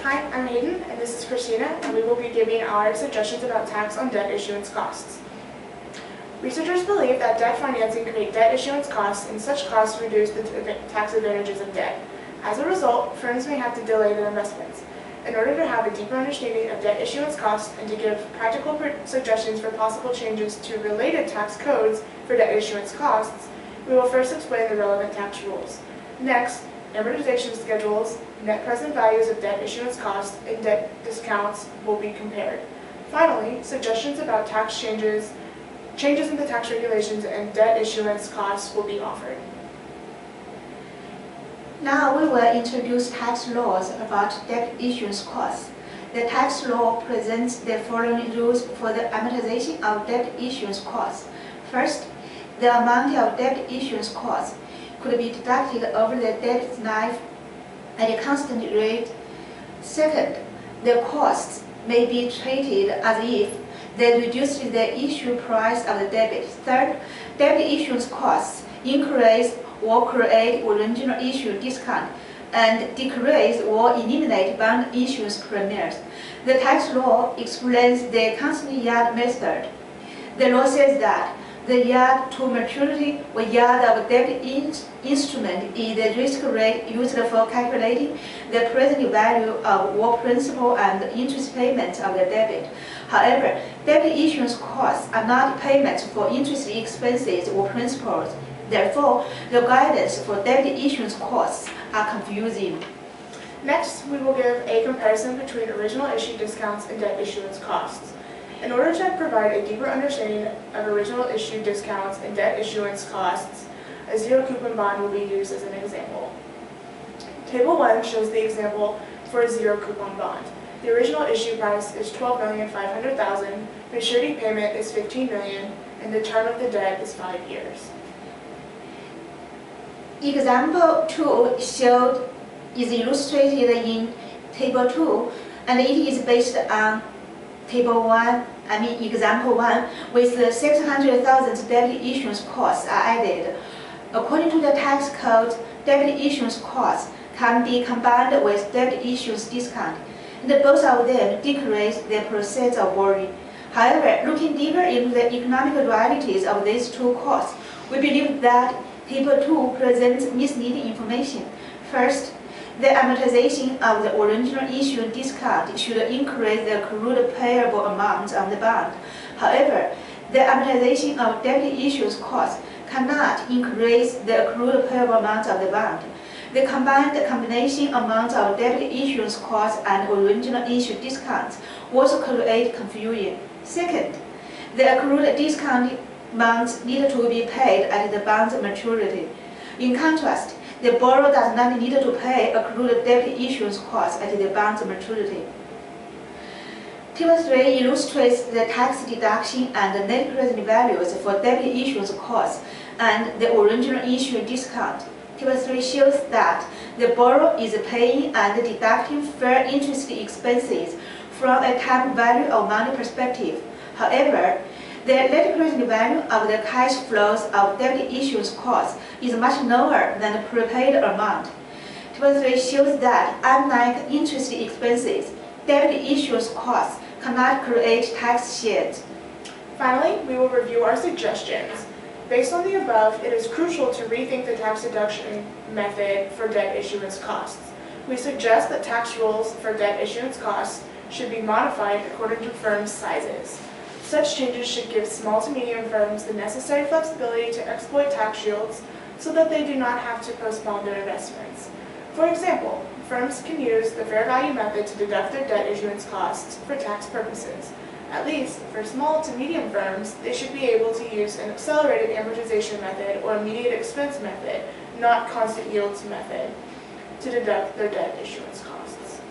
Hi, I'm Hayden, and this is Christina, and we will be giving our suggestions about tax on debt issuance costs. Researchers believe that debt financing creates debt issuance costs, and such costs reduce the tax advantages of debt. As a result, firms may have to delay their investments. In order to have a deeper understanding of debt issuance costs and to give practical suggestions for possible changes to related tax codes for debt issuance costs, we will first explain the relevant tax rules. Next, amortization schedules, net present values of debt issuance costs, and debt discounts will be compared. Finally, suggestions about tax changes in the tax regulations, and debt issuance costs will be offered. Now we will introduce tax laws about debt issuance costs. The tax law presents the following rules for the amortization of debt issuance costs. First, the amount of debt issuance costs could be deducted over the debt's life at a constant rate. Second, the costs may be treated as if they reduced the issue price of the debit. Third, debt issuance costs increase or create original issue discount and decrease or eliminate bond issuance premiums. The tax law explains the constant yield method. The law says that the yield to maturity or yield of debt instrument is the risk rate used for calculating the present value of all principal and interest payments of the debit. However, debt issuance costs are not payments for interest expenses or principals. Therefore, the guidance for debt issuance costs are confusing. Next, we will give a comparison between original issue discounts and debt issuance costs. In order to provide a deeper understanding of original issue discounts and debt issuance costs, a zero coupon bond will be used as an example. Table 1 shows the example for a zero coupon bond. The original issue price is $12,500,000, maturity payment is $15 million, and the term of the debt is 5 years. Example 2 is illustrated in Table 2, and it is based on Example 1, with the 600,000 debt issuance costs are added. According to the tax code, debt issuance costs can be combined with debt issuance discount, and both of them decrease the process of borrowing. However, looking deeper into the economic realities of these two costs, we believe that Table 2 presents misleading information. First, the amortization of the original issue discount should increase the accrued payable amount on the bond. However, the amortization of debt issuance costs cannot increase the accrued payable amount of the bond. The combination amount of debt issuance costs and original issue discounts also create confusion. Second, the accrued discount amounts need to be paid at the bond's maturity. In contrast, the borrower does not need to pay accrued debt issuance costs at the bond's maturity. Table 3 illustrates the tax deduction and the net present values for debt issuance costs and the original issue discount. Table 3 shows that the borrower is paying and deducting fair interest expenses from a time value of money perspective. However, the net present value of the cash flows of debt issuance costs is much lower than the prepaid amount. Table 3 shows that, unlike interest expenses, debt issuance costs cannot create tax shields. Finally, we will review our suggestions. Based on the above, it is crucial to rethink the tax deduction method for debt issuance costs. We suggest that tax rules for debt issuance costs should be modified according to firms' sizes. Such changes should give small to medium firms the necessary flexibility to exploit tax shields so that they do not have to postpone their investments. For example, firms can use the fair value method to deduct their debt issuance costs for tax purposes. At least, for small to medium firms, they should be able to use an accelerated amortization method or immediate expense method, not constant yields method, to deduct their debt issuance costs.